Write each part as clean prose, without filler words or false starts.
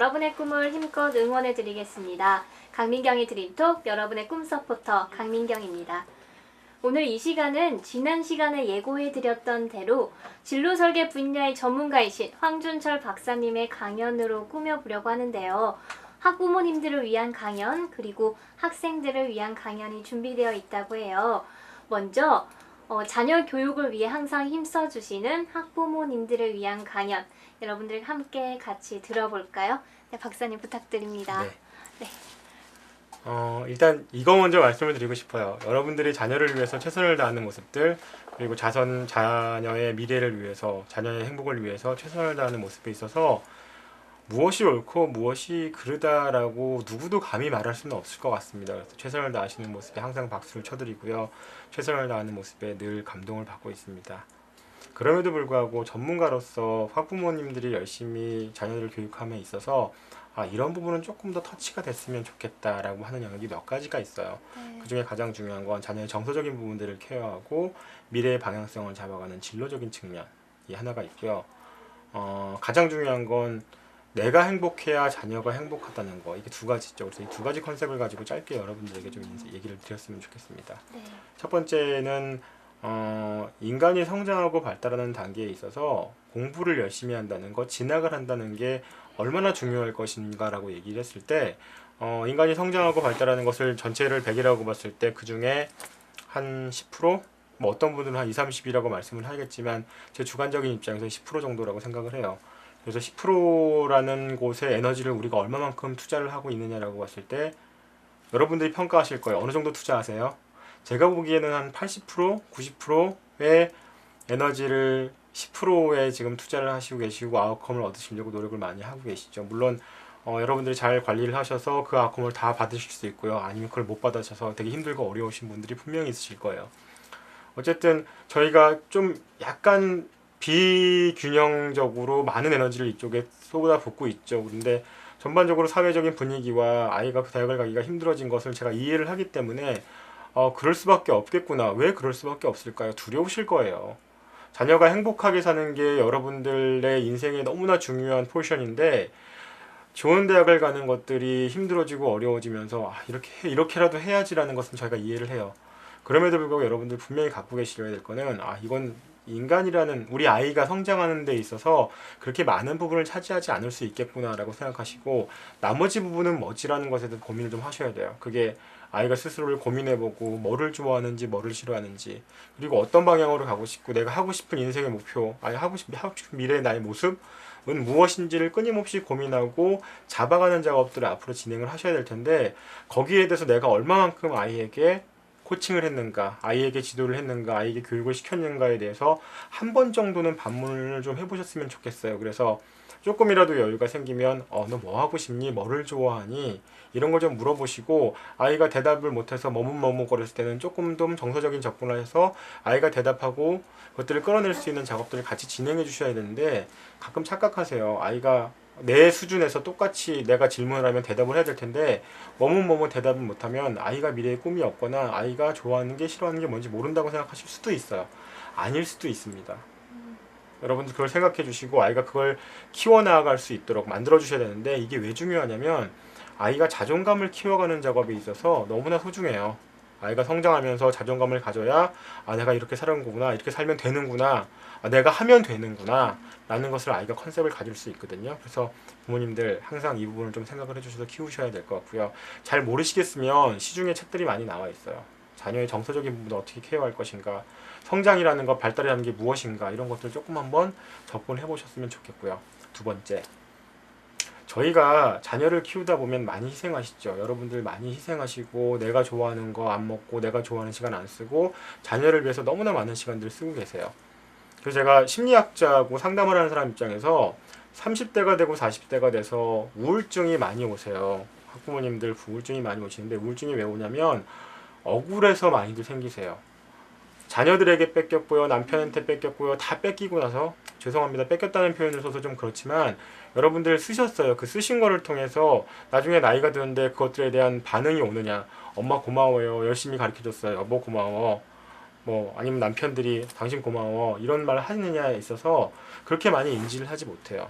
여러분의 꿈을 힘껏 응원해 드리겠습니다. 강민경의 드림톡, 여러분의 꿈 서포터 강민경입니다. 오늘 이 시간은 지난 시간에 예고해 드렸던 대로 진로 설계 분야의 전문가이신 황준철 박사님의 강연으로 꾸며보려고 하는데요. 학부모님들을 위한 강연, 그리고 학생들을 위한 강연이 준비되어 있다고 해요. 먼저 자녀 교육을 위해 항상 힘써주시는 학부모님들을 위한 강연, 여러분들 함께 같이 들어볼까요? 네, 박사님 부탁드립니다. 네. 네. 일단 이거 먼저 말씀을 드리고 싶어요. 여러분들이 자녀를 위해서 최선을 다하는 모습들, 그리고 자녀의 미래를 위해서, 자녀의 행복을 위해서 최선을 다하는 모습에 있어서 무엇이 옳고 무엇이 그르다라고 누구도 감히 말할 수는 없을 것 같습니다. 그래서 최선을 다하시는 모습에 항상 박수를 쳐드리고요. 최선을 다하는 모습에 늘 감동을 받고 있습니다. 그럼에도 불구하고 전문가로서 학부모님들이 열심히 자녀를 교육함에 있어서 이런 부분은 조금 더 터치가 됐으면 좋겠다라고 하는 영역이 몇 가지가 있어요. 네. 그 중에 가장 중요한 건 자녀의 정서적인 부분들을 케어하고 미래의 방향성을 잡아가는 진로적인 측면이 하나가 있고요. 가장 중요한 건 내가 행복해야 자녀가 행복하다는 거, 이게 두 가지죠. 그래서 이 두 가지 컨셉을 가지고 짧게 여러분들에게 좀 얘기를 드렸으면 좋겠습니다. 네. 첫 번째는 인간이 성장하고 발달하는 단계에 있어서 공부를 열심히 한다는 것, 진학을 한다는 게 얼마나 중요할 것인가라고 얘기를 했을 때 인간이 성장하고 발달하는 것을 전체를 100이라고 봤을 때 그 중에 한 10%? 뭐 어떤 분들은 한 20, 30이라고 말씀을 하겠지만 제 주관적인 입장에서 10% 정도라고 생각을 해요. 그래서 10%라는 곳에 에너지를 우리가 얼마만큼 투자를 하고 있느냐라고 봤을 때 여러분들이 평가하실 거예요. 어느 정도 투자하세요? 제가 보기에는 한 80%, 90%의 에너지를 10%에 지금 투자를 하시고 계시고 아웃컴을 얻으시려고 노력을 많이 하고 계시죠. 물론 여러분들이 잘 관리를 하셔서 그 아웃컴을 다 받으실 수 있고요. 아니면 그걸 못 받으셔서 되게 힘들고 어려우신 분들이 분명히 있으실 거예요. 어쨌든 저희가 좀 약간 비균형적으로 많은 에너지를 이쪽에 쏟아붓고 있죠. 그런데 전반적으로 사회적인 분위기와 아이가 그 대학을 가기가 힘들어진 것을 제가 이해를 하기 때문에 그럴 수밖에 없겠구나. 왜 그럴 수밖에 없을까요? 두려우실 거예요. 자녀가 행복하게 사는 게 여러분들의 인생에 너무나 중요한 포션인데 좋은 대학을 가는 것들이 힘들어지고 어려워지면서 이렇게라도 해야지라는 것은 저희가 이해를 해요. 그럼에도 불구하고 여러분들 분명히 갖고 계셔야 될 거는 이건 인간이라는 우리 아이가 성장하는 데 있어서 그렇게 많은 부분을 차지하지 않을 수 있겠구나라고 생각하시고 나머지 부분은 뭐지라는 것에 대해서 고민을 좀 하셔야 돼요. 그게 아이가 스스로를 고민해보고 뭐를 좋아하는지 뭐를 싫어하는지 그리고 어떤 방향으로 가고 싶고 내가 하고 싶은 인생의 목표 하고 싶은 미래의 나의 모습은 무엇인지를 끊임없이 고민하고 잡아가는 작업들을 앞으로 진행을 하셔야 될 텐데 거기에 대해서 내가 얼마만큼 아이에게 코칭을 했는가, 아이에게 지도를 했는가, 아이에게 교육을 시켰는가에 대해서 한 번 정도는 반문을 좀 해보셨으면 좋겠어요. 그래서 조금이라도 여유가 생기면 너 뭐 하고 싶니? 뭐를 좋아하니? 이런 걸 좀 물어보시고 아이가 대답을 못해서 머뭇머뭇거렸을 때는 조금 더 정서적인 접근을 해서 아이가 대답하고 그것들을 끌어낼 수 있는 작업들을 같이 진행해 주셔야 되는데 가끔 착각하세요. 아이가 내 수준에서 똑같이 내가 질문을 하면 대답을 해야 될 텐데 머뭇머뭇 대답을 못하면 아이가 미래에 꿈이 없거나 아이가 좋아하는 게 싫어하는 게 뭔지 모른다고 생각하실 수도 있어요. 아닐 수도 있습니다. 여러분들 그걸 생각해 주시고 아이가 그걸 키워나갈 수 있도록 만들어 주셔야 되는데 이게 왜 중요하냐면 아이가 자존감을 키워가는 작업에 있어서 너무나 소중해요. 아이가 성장하면서 자존감을 가져야 내가 이렇게 사는 거구나, 이렇게 살면 되는구나, 내가 하면 되는구나 라는 것을 아이가 컨셉을 가질 수 있거든요. 그래서 부모님들 항상 이 부분을 좀 생각을 해주셔서 키우셔야 될 것 같고요. 잘 모르시겠으면 시중에 책들이 많이 나와 있어요. 자녀의 정서적인 부분을 어떻게 케어할 것인가, 성장이라는 것, 발달이라는 게 무엇인가 이런 것들 조금 한번 접근해 보셨으면 좋겠고요. 두 번째, 저희가 자녀를 키우다 보면 많이 희생하시죠. 여러분들 많이 희생하시고 내가 좋아하는 거 안 먹고 내가 좋아하는 시간 안 쓰고 자녀를 위해서 너무나 많은 시간들을 쓰고 계세요. 그래서 제가 심리학자고 상담을 하는 사람 입장에서 30대가 되고 40대가 돼서 우울증이 많이 오세요. 학부모님들 우울증이 많이 오시는데 우울증이 왜 오냐면 억울해서 많이들 생기세요. 자녀들에게 뺏겼고요, 남편한테 뺏겼고요, 다 뺏기고 나서 죄송합니다. 뺏겼다는 표현을 써서 좀 그렇지만 여러분들 쓰셨어요. 그 쓰신 거를 통해서 나중에 나이가 드는데 그것들에 대한 반응이 오느냐. 엄마 고마워요. 열심히 가르쳐줬어요. 여보 고마워. 뭐 아니면 남편들이 당신 고마워. 이런 말 하느냐에 있어서 그렇게 많이 인지를 하지 못해요.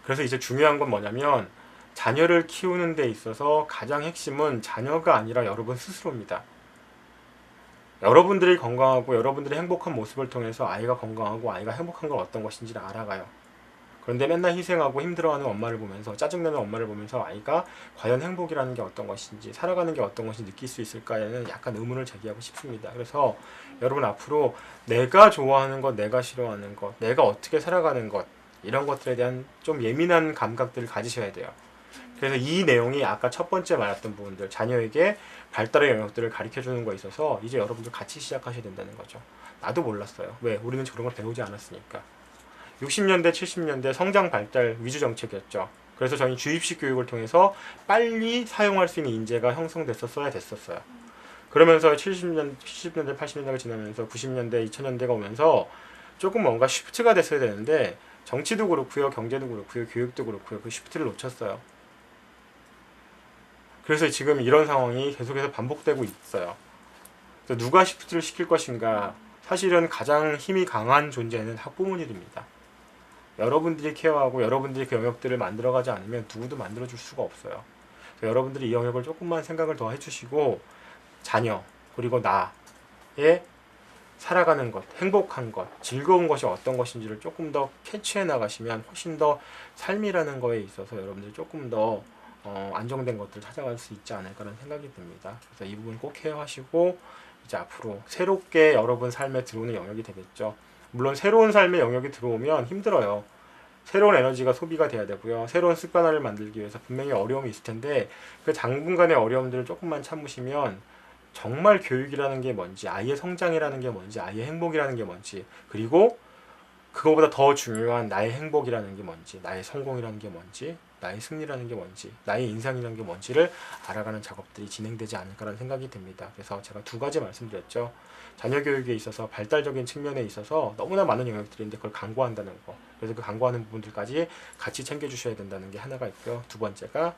그래서 이제 중요한 건 뭐냐면 자녀를 키우는 데 있어서 가장 핵심은 자녀가 아니라 여러분 스스로입니다. 여러분들이 건강하고 여러분들이 행복한 모습을 통해서 아이가 건강하고 아이가 행복한 건 어떤 것인지를 알아가요. 그런데 맨날 희생하고 힘들어하는 엄마를 보면서 짜증내는 엄마를 보면서 아이가 과연 행복이라는 게 어떤 것인지 살아가는 게 어떤 것인지 느낄 수 있을까에는 약간 의문을 제기하고 싶습니다. 그래서 여러분 앞으로 내가 좋아하는 것, 내가 싫어하는 것, 내가 어떻게 살아가는 것 이런 것들에 대한 좀 예민한 감각들을 가지셔야 돼요. 그래서 이 내용이 아까 첫 번째 말했던 부분들 자녀에게 발달의 영역들을 가르쳐주는 거에 있어서 이제 여러분들 같이 시작하셔야 된다는 거죠. 나도 몰랐어요. 왜? 우리는 그런 걸 배우지 않았으니까. 60년대, 70년대 성장 발달 위주 정책이었죠. 그래서 저희 주입식 교육을 통해서 빨리 사용할 수 있는 인재가 형성됐었어야 됐었어요. 그러면서 70년대, 80년대가 지나면서 90년대, 2000년대가 오면서 조금 뭔가 쉬프트가 됐어야 되는데 정치도 그렇고요, 경제도 그렇고요, 교육도 그렇고요. 그 쉬프트를 놓쳤어요. 그래서 지금 이런 상황이 계속해서 반복되고 있어요. 그래서 누가 쉬프트를 시킬 것인가? 사실은 가장 힘이 강한 존재는 학부모님입니다. 여러분들이 케어하고 여러분들이 그 영역들을 만들어가지 않으면 누구도 만들어줄 수가 없어요. 그래서 여러분들이 이 영역을 조금만 생각을 더 해주시고 자녀 그리고 나의 살아가는 것, 행복한 것, 즐거운 것이 어떤 것인지를 조금 더 캐치해 나가시면 훨씬 더 삶이라는 거에 있어서 여러분들이 조금 더 안정된 것들을 찾아갈 수 있지 않을까라는 생각이 듭니다. 그래서 이 부분 꼭 케어하시고 이제 앞으로 새롭게 여러분 삶에 들어오는 영역이 되겠죠. 물론 새로운 삶의 영역이 들어오면 힘들어요. 새로운 에너지가 소비가 돼야 되고요. 새로운 습관화를 만들기 위해서 분명히 어려움이 있을 텐데 그 당분간의 어려움들을 조금만 참으시면 정말 교육이라는 게 뭔지, 아이의 성장이라는 게 뭔지, 아이의 행복이라는 게 뭔지, 그리고 그거보다 더 중요한 나의 행복이라는 게 뭔지, 나의 성공이라는 게 뭔지, 나의 승리라는 게 뭔지, 나의 인상이라는 게 뭔지를 알아가는 작업들이 진행되지 않을까라는 생각이 듭니다. 그래서 제가 두 가지 말씀드렸죠. 자녀 교육에 있어서 발달적인 측면에 있어서 너무나 많은 영역들이 있는데 그걸 강구한다는 거. 그래서 그 강구하는 부분들까지 같이 챙겨주셔야 된다는 게 하나가 있고요. 두 번째가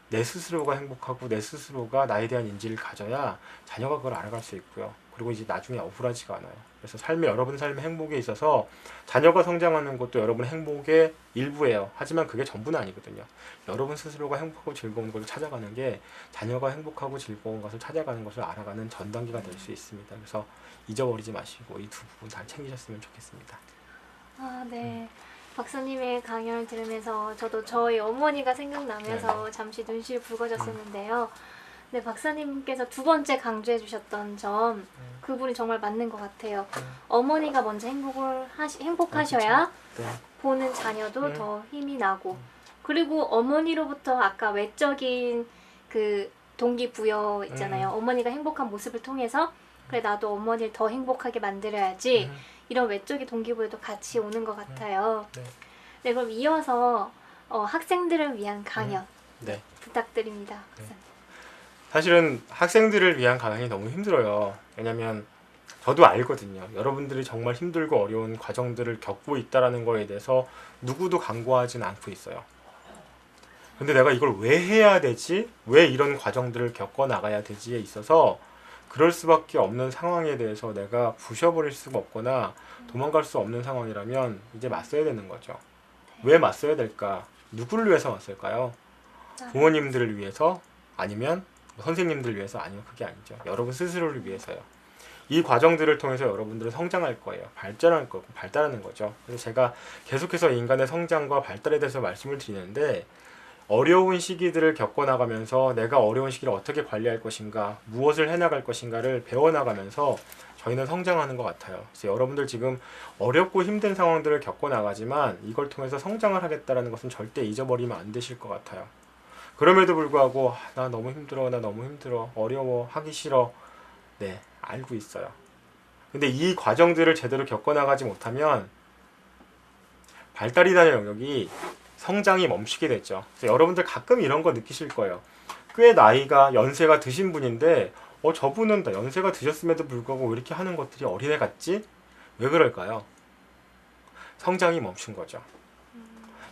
내 스스로가 행복하고 내 스스로가 나에 대한 인지를 가져야 자녀가 그걸 알아갈 수 있고요. 그리고 이제 나중에 억울하지가 않아요. 그래서 여러분 삶의 행복에 있어서 자녀가 성장하는 것도 여러분 행복의 일부예요. 하지만 그게 전부는 아니거든요. 여러분 스스로가 행복하고 즐거운 것을 찾아가는 게 자녀가 행복하고 즐거운 것을 찾아가는 것을 알아가는 전 단계가 될 수 있습니다. 그래서 잊어버리지 마시고 이 두 부분 다 챙기셨으면 좋겠습니다. 아, 네. 박사님의 강연을 들으면서 저도 저희 어머니가 생각나면서 잠시 눈시울 붉어졌었는데요. 네, 박사님께서 두 번째 강조해 주셨던 점, 그 부분이 정말 맞는 것 같아요. 어머니가 먼저 행복하셔야 네. 보는 자녀도 더 힘이 나고, 그리고 어머니로부터 아까 외적인 그 동기부여 있잖아요. 어머니가 행복한 모습을 통해서 그래 나도 어머니를 더 행복하게 만들어야지, 이런 외적인 동기부여도 같이 오는 것 같아요. 네. 네, 그럼 이어서 학생들을 위한 강연 네. 부탁드립니다. 네. 박사님. 사실은 학생들을 위한 강연이 너무 힘들어요. 왜냐면 저도 알거든요. 여러분들이 정말 힘들고 어려운 과정들을 겪고 있다라는 거에 대해서 누구도 간과하진 않고 있어요. 근데 내가 이걸 왜 해야 되지? 왜 이런 과정들을 겪어 나가야 되지에 있어서 그럴 수밖에 없는 상황에 대해서 내가 부셔버릴 수가 없거나 도망갈 수 없는 상황이라면 이제 맞서야 되는 거죠. 왜 맞서야 될까? 누구를 위해서 맞설까요? 부모님들을 위해서? 아니면 선생님들을 위해서? 아니면 그게 아니죠. 여러분 스스로를 위해서요. 이 과정들을 통해서 여러분들은 성장할 거예요. 발달하는 거죠. 그래서 제가 계속해서 인간의 성장과 발달에 대해서 말씀을 드리는데 어려운 시기들을 겪어나가면서 내가 어려운 시기를 어떻게 관리할 것인가, 무엇을 해나갈 것인가를 배워나가면서 저희는 성장하는 것 같아요. 그래서 여러분들 지금 어렵고 힘든 상황들을 겪어나가지만 이걸 통해서 성장을 하겠다는 것은 절대 잊어버리면 안 되실 것 같아요. 그럼에도 불구하고 나 너무 힘들어, 어려워, 하기 싫어. 네, 알고 있어요. 근데 이 과정들을 제대로 겪어나가지 못하면 발달이라는 영역이 성장이 멈추게 됐죠. 그래서 여러분들 가끔 이런 거 느끼실 거예요. 꽤 연세가 드신 분인데 저분은 다 연세가 드셨음에도 불구하고 왜 이렇게 하는 것들이 어린애 같지? 왜 그럴까요? 성장이 멈춘 거죠.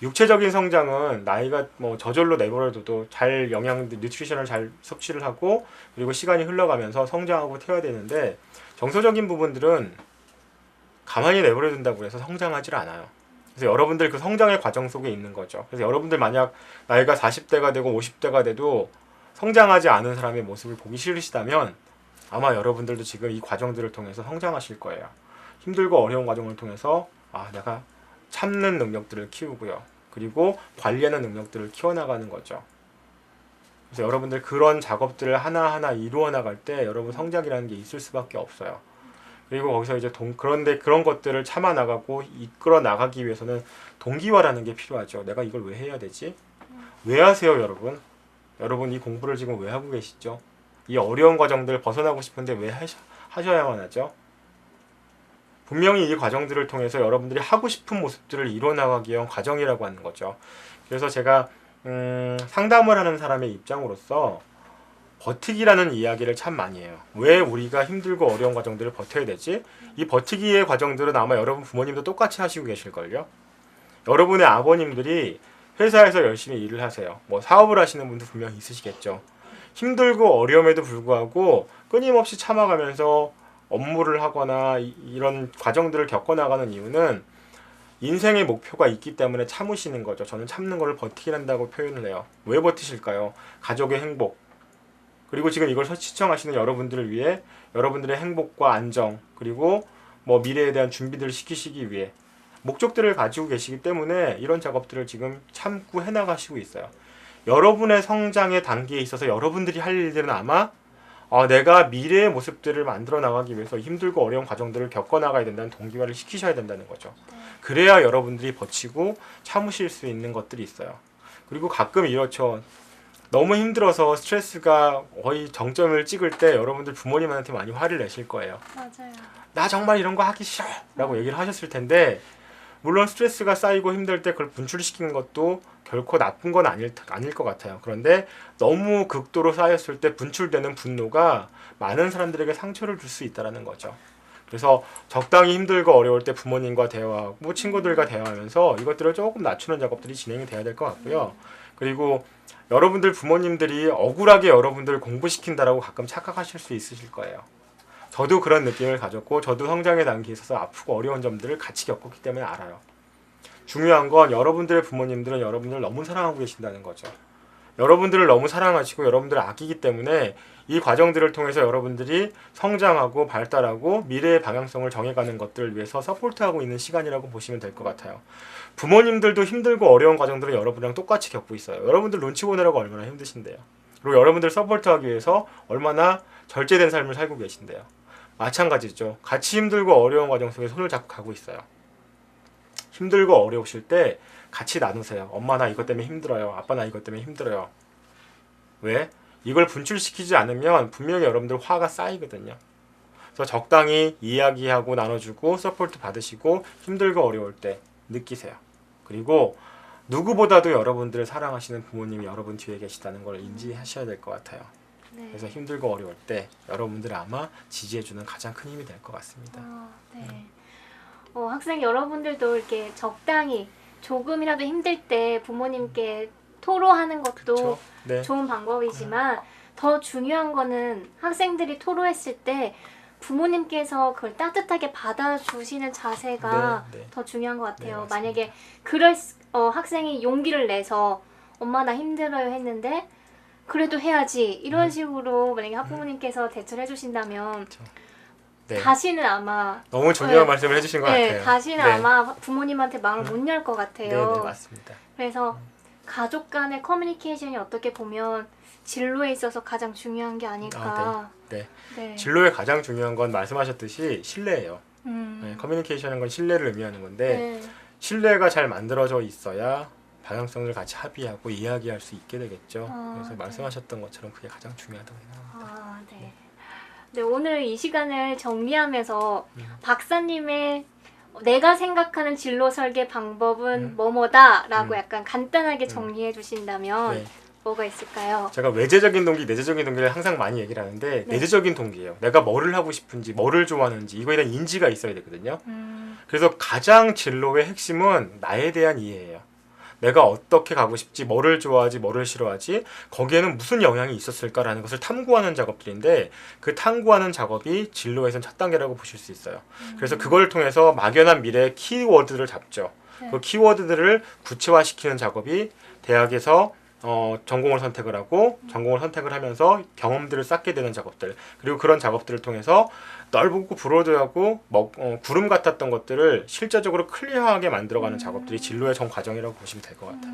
육체적인 성장은 나이가 저절로 내버려둬도 잘 뉴트리션을 잘 섭취를 하고 그리고 시간이 흘러가면서 성장하고 태워야 되는데 정서적인 부분들은 가만히 내버려둔다고 해서 성장하지 않아요. 그래서 여러분들 그 성장의 과정 속에 있는 거죠. 그래서 여러분들 만약 나이가 40대가 되고 50대가 돼도 성장하지 않은 사람의 모습을 보기 싫으시다면 아마 여러분들도 지금 이 과정들을 통해서 성장하실 거예요. 힘들고 어려운 과정을 통해서 내가 참는 능력들을 키우고요. 그리고 관리하는 능력들을 키워나가는 거죠. 그래서 여러분들 그런 작업들을 하나하나 이루어 나갈 때 여러분 성장이라는 게 있을 수밖에 없어요. 그리고 거기서 이제 그런데 그런 것들을 참아 나가고 이끌어 나가기 위해서는 동기화라는 게 필요하죠. 내가 이걸 왜 해야 되지? 왜 하세요, 여러분? 여러분 이 공부를 지금 왜 하고 계시죠? 이 어려운 과정들 벗어나고 싶은데 왜 하셔야만 하죠? 분명히 이 과정들을 통해서 여러분들이 하고 싶은 모습들을 이뤄나가기 위한 과정이라고 하는 거죠. 그래서 제가 상담을 하는 사람의 입장으로서 버티기라는 이야기를 참 많이 해요. 왜 우리가 힘들고 어려운 과정들을 버텨야 되지? 이 버티기의 과정들은 아마 여러분 부모님도 똑같이 하시고 계실걸요. 여러분의 아버님들이 회사에서 열심히 일을 하세요. 뭐 사업을 하시는 분도 분명히 있으시겠죠. 힘들고 어려움에도 불구하고 끊임없이 참아가면서 업무를 하거나 이런 과정들을 겪어나가는 이유는 인생의 목표가 있기 때문에 참으시는 거죠. 저는 참는 걸 버티긴한다고 표현을 해요. 왜 버티실까요? 가족의 행복, 그리고 지금 이걸 시청하시는 여러분들을 위해 여러분들의 행복과 안정, 그리고 뭐 미래에 대한 준비들을 시키시기 위해 목적들을 가지고 계시기 때문에 이런 작업들을 지금 참고 해나가시고 있어요. 여러분의 성장의 단계에 있어서 여러분들이 할 일들은 아마 내가 미래의 모습들을 만들어 나가기 위해서 힘들고 어려운 과정들을 겪어나가야 된다는 동기화를 시키셔야 된다는 거죠. 그래야 여러분들이 버티고 참으실 수 있는 것들이 있어요. 그리고 가끔 이렇죠. 너무 힘들어서 스트레스가 거의 정점을 찍을 때 여러분들 부모님한테 많이 화를 내실 거예요. 맞아요. 나 정말 이런 거 하기 싫어! 라고 얘기를 하셨을 텐데 물론 스트레스가 쌓이고 힘들 때 그걸 분출시키는 것도 결코 나쁜 건 아닐 것 같아요. 그런데 너무 극도로 쌓였을 때 분출되는 분노가 많은 사람들에게 상처를 줄 수 있다는 거죠. 그래서 적당히 힘들고 어려울 때 부모님과 대화하고 친구들과 대화하면서 이것들을 조금 낮추는 작업들이 진행이 돼야 될 것 같고요. 그리고 여러분들 부모님들이 억울하게 여러분들 공부시킨다라고 가끔 착각하실 수 있으실 거예요. 저도 그런 느낌을 가졌고 저도 성장의 단계에 있어서 아프고 어려운 점들을 같이 겪었기 때문에 알아요. 중요한 건 여러분들의 부모님들은 여러분들을 너무 사랑하고 계신다는 거죠. 여러분들을 너무 사랑하시고 여러분들을 아끼기 때문에 이 과정들을 통해서 여러분들이 성장하고 발달하고 미래의 방향성을 정해가는 것들을 위해서 서포트하고 있는 시간이라고 보시면 될 것 같아요. 부모님들도 힘들고 어려운 과정들을 여러분이랑 똑같이 겪고 있어요. 여러분들 눈치 보느라고 얼마나 힘드신데요. 그리고 여러분들 서포트하기 위해서 얼마나 절제된 삶을 살고 계신데요. 마찬가지죠. 같이 힘들고 어려운 과정 속에 손을 잡고 가고 있어요. 힘들고 어려우실 때 같이 나누세요. 엄마 나 이것 때문에 힘들어요. 아빠 나 이것 때문에 힘들어요. 왜? 이걸 분출시키지 않으면 분명히 여러분들 화가 쌓이거든요. 그래서 적당히 이야기하고 나눠주고 서포트 받으시고 힘들고 어려울 때 느끼세요. 그리고 누구보다도 여러분들을 사랑하시는 부모님이 여러분 뒤에 계시다는 걸 인지하셔야 될 것 같아요. 네. 그래서 힘들고 어려울 때 여러분들 아마 지지해주는 가장 큰 힘이 될 것 같습니다. 네. 학생 여러분들도 이렇게 적당히 조금이라도 힘들 때 부모님께 토로하는 것도 그쵸? 네. 좋은 방법이지만 더 중요한 거는 학생들이 토로했을 때 부모님께서 그걸 따뜻하게 받아주시는 자세가 네, 네. 더 중요한 것 같아요. 네, 만약에 학생이 용기를 내서 엄마 나 힘들어요 했는데 그래도 해야지 이런 식으로 만약에 학부모님께서 대처를 해주신다면 네. 다시는 아마 너무 중요한 말씀을 해주신 것 같아요. 다시는 네. 아마 부모님한테 마음을 못 열 것 같아요. 네, 맞습니다. 그래서 가족 간의 커뮤니케이션이 어떻게 보면 진로에 있어서 가장 중요한 게 아닐까. 네. 네. 진로에 가장 중요한 건 말씀하셨듯이 신뢰예요. 네, 커뮤니케이션은 건 신뢰를 의미하는 건데 네. 신뢰가 잘 만들어져 있어야 방향성을 같이 합의하고 이야기할 수 있게 되겠죠. 그래서 네. 말씀하셨던 것처럼 그게 가장 중요하다고 생각합니다. 네. 네, 오늘 이 시간을 정리하면서 박사님의 내가 생각하는 진로 설계 방법은 뭐뭐다라고 약간 간단하게 정리해 주신다면 네. 뭐가 있을까요? 제가 외재적인 동기, 내재적인 동기를 항상 많이 얘기를 하는데 네. 내재적인 동기예요. 내가 뭐를 하고 싶은지, 뭐를 좋아하는지 이거에 대한 인지가 있어야 되거든요. 그래서 가장 진로의 핵심은 나에 대한 이해예요. 내가 어떻게 가고 싶지, 뭐를 좋아하지, 뭐를 싫어하지, 거기에는 무슨 영향이 있었을까라는 것을 탐구하는 작업들인데 그 탐구하는 작업이 진로에선 첫 단계라고 보실 수 있어요. 그래서 그걸 통해서 막연한 미래의 키워드를 잡죠. 네. 그 키워드들을 구체화시키는 작업이 대학에서 전공을 선택을 하고 전공을 선택을 하면서 경험들을 쌓게 되는 작업들, 그리고 그런 작업들을 통해서 넓고 브로드하고 구름 같았던 것들을 실제적으로 클리어하게 만들어가는 작업들이 진로의 전 과정이라고 보시면 될 것 같아요.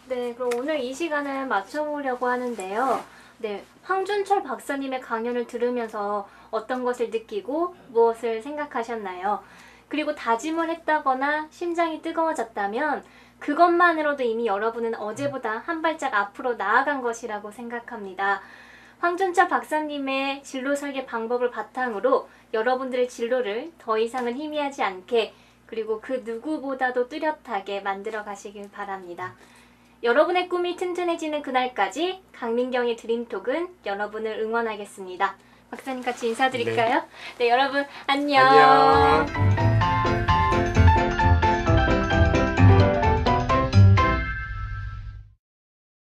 네, 그럼 오늘 이 시간을 마쳐보려고 하는데요. 네, 황준철 박사님의 강연을 들으면서 어떤 것을 느끼고 무엇을 생각하셨나요? 그리고 다짐을 했다거나 심장이 뜨거워졌다면 그것만으로도 이미 여러분은 어제보다 한 발짝 앞으로 나아간 것이라고 생각합니다. 황준철 박사님의 진로 설계 방법을 바탕으로 여러분들의 진로를 더 이상은 희미하지 않게, 그리고 그 누구보다도 뚜렷하게 만들어 가시길 바랍니다. 여러분의 꿈이 튼튼해지는 그날까지 강민경의 드림톡은 여러분을 응원하겠습니다. 박사님 같이 인사드릴까요? 네, 여러분 안녕. 안녕.